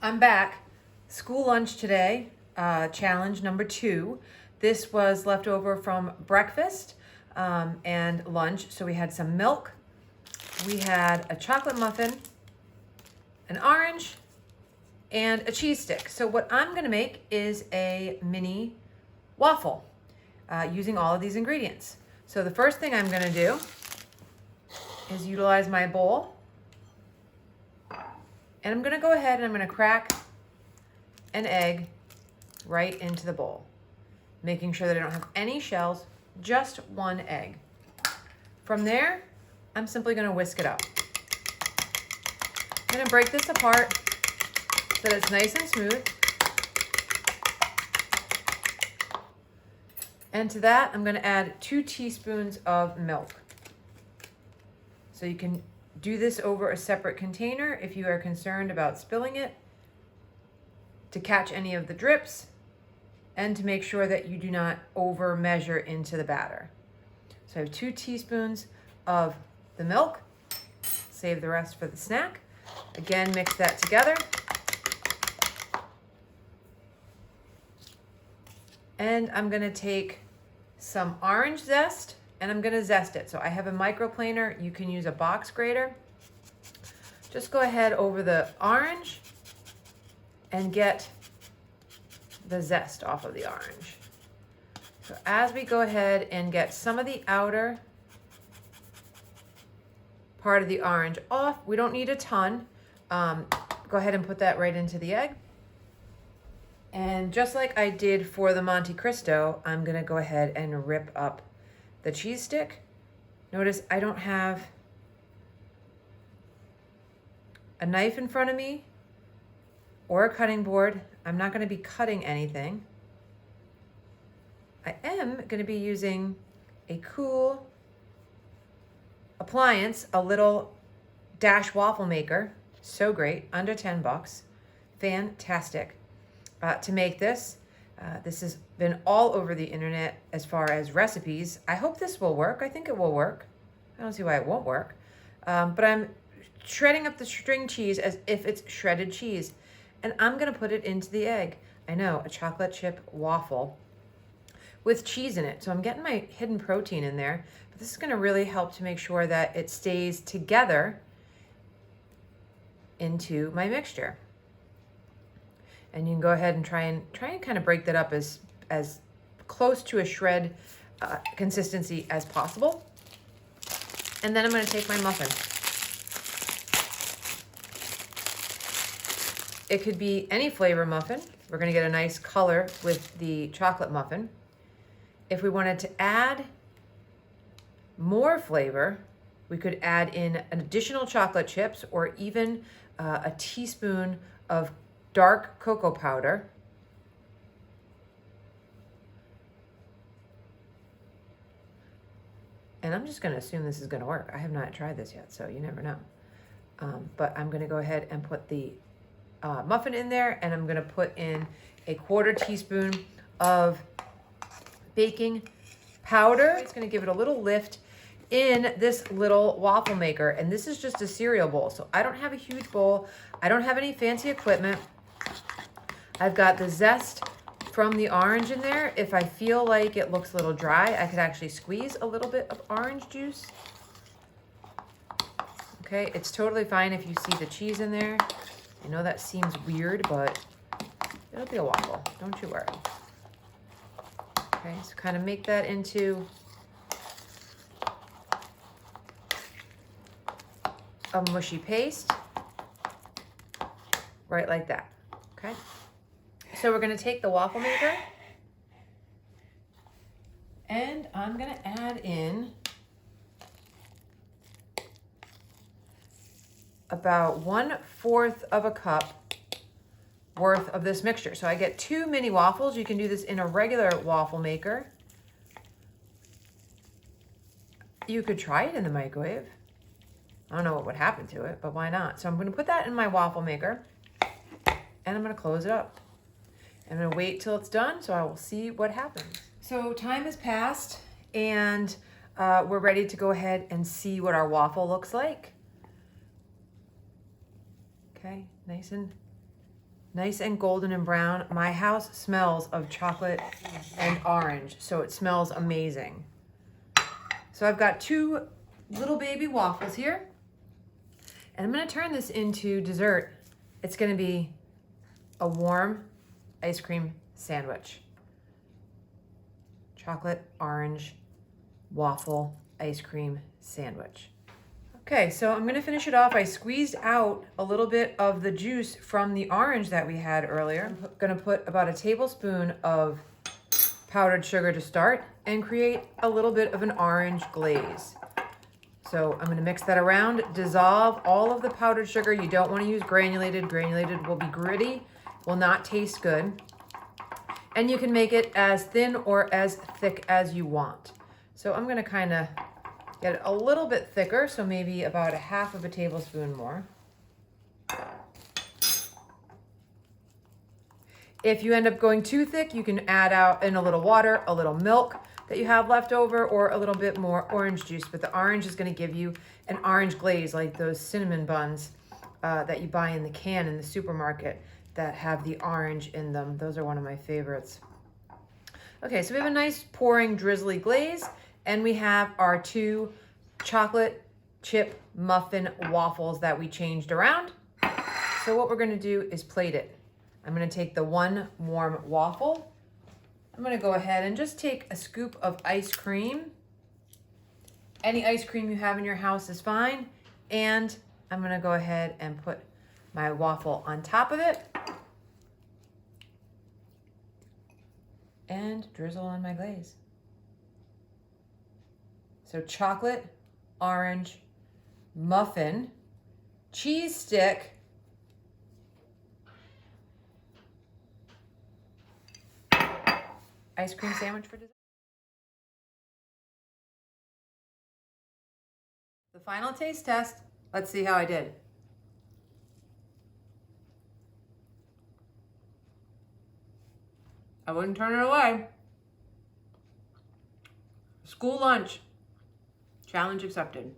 I'm back. School lunch today, challenge number 2. This was left over from breakfast and lunch. So we had some milk, we had a chocolate muffin, an orange, and a cheese stick. So what I'm gonna make is a mini waffle using all of these ingredients. So the first thing I'm gonna do is utilize my bowl. And I'm gonna go ahead and I'm gonna crack an egg right into the bowl, making sure that I don't have any shells, just one egg. From there, I'm simply gonna whisk it up. I'm gonna break this apart so that it's nice and smooth. And to that, I'm gonna add 2 teaspoons of milk. So you can do this over a separate container if you are concerned about spilling it, to catch any of the drips, and to make sure that you do not over measure into the batter. So I have 2 teaspoons of the milk, save the rest for the snack. Again, mix that together. And I'm gonna take some orange zest and I'm gonna zest it. So I have a microplaner. You can use a box grater. Just go ahead over the orange and get the zest off of the orange. So as we go ahead and get some of the outer part of the orange off, we don't need a ton. Go ahead and put that right into the egg. And just like I did for the Monte Cristo, I'm gonna go ahead and rip up the cheese stick. Notice I don't have a knife in front of me or a cutting board. I'm not going to be cutting anything. I am going to be using a cool appliance, a little Dash waffle maker. So great, under 10 bucks. Fantastic. To make this. This has been all over the internet as far as recipes. I hope this will work. I think it will work. I don't see why it won't work. But I'm shredding up the string cheese as if it's shredded cheese. And I'm gonna put it into the egg. I know, a chocolate chip waffle with cheese in it. So I'm getting my hidden protein in there. But this is gonna really help to make sure that it stays together into my mixture. And you can go ahead and try and kind of break that up as close to a shred consistency as possible. And then I'm going to take my muffin. It could be any flavor muffin. We're going to get a nice color with the chocolate muffin. If we wanted to add more flavor, we could add in an additional chocolate chips or even a teaspoon of dark cocoa powder. And I'm just going to assume this is going to work. I have not tried this yet, so you never know. But I'm going to go ahead and put the muffin in there, and I'm going to put in a 1/4 teaspoon of baking powder. It's going to give it a little lift in this little waffle maker. And this is just a cereal bowl. So I don't have a huge bowl. I don't have any fancy equipment. I've got the zest from the orange in there. If I feel like it looks a little dry, I could actually squeeze a little bit of orange juice. Okay, it's totally fine if you see the cheese in there. I know that seems weird, but it'll be a waffle. Don't you worry. Okay, so kind of make that into a mushy paste, right like that, okay? So we're gonna take the waffle maker and I'm gonna add in about 1/4 of a cup worth of this mixture. So I get 2 mini waffles. You can do this in a regular waffle maker. You could try it in the microwave. I don't know what would happen to it, but why not? So I'm gonna put that in my waffle maker and I'm gonna close it up. I'm gonna wait till it's done so I will see what happens. So time has passed and we're ready to go ahead and see what our waffle looks like. Okay, nice and nice and golden and brown. My house smells of chocolate and orange, so it smells amazing. So I've got 2 little baby waffles here, and I'm gonna turn this into dessert. It's gonna be a warm ice cream sandwich. Chocolate, orange, waffle, ice cream sandwich. Okay, so I'm gonna finish it off. I squeezed out a little bit of the juice from the orange that we had earlier. I'm gonna put about a tablespoon of powdered sugar to start and create a little bit of an orange glaze. So I'm gonna mix that around, dissolve all of the powdered sugar. You don't wanna use granulated. Granulated will be gritty, will not taste good. And you can make it as thin or as thick as you want. So I'm gonna kinda get it a little bit thicker, so maybe about a half of a tablespoon more. If you end up going too thick, you can add out in a little water, a little milk that you have left over, or a little bit more orange juice. But the orange is gonna give you an orange glaze, like those cinnamon buns that you buy in the can in the supermarket that have the orange in them. Those are one of my favorites. Okay, so we have a nice pouring drizzly glaze, and we have our 2 chocolate chip muffin waffles that we changed around. So what we're gonna do is plate it. I'm gonna take the 1 warm waffle. I'm gonna go ahead and just take a scoop of ice cream. Any ice cream you have in your house is fine. And I'm gonna go ahead and put my waffle on top of it and drizzle on my glaze. So chocolate, orange, muffin, cheese stick, ice cream sandwich for dessert. The final taste test. Let's see how I did. I wouldn't turn it away. School lunch. Challenge accepted.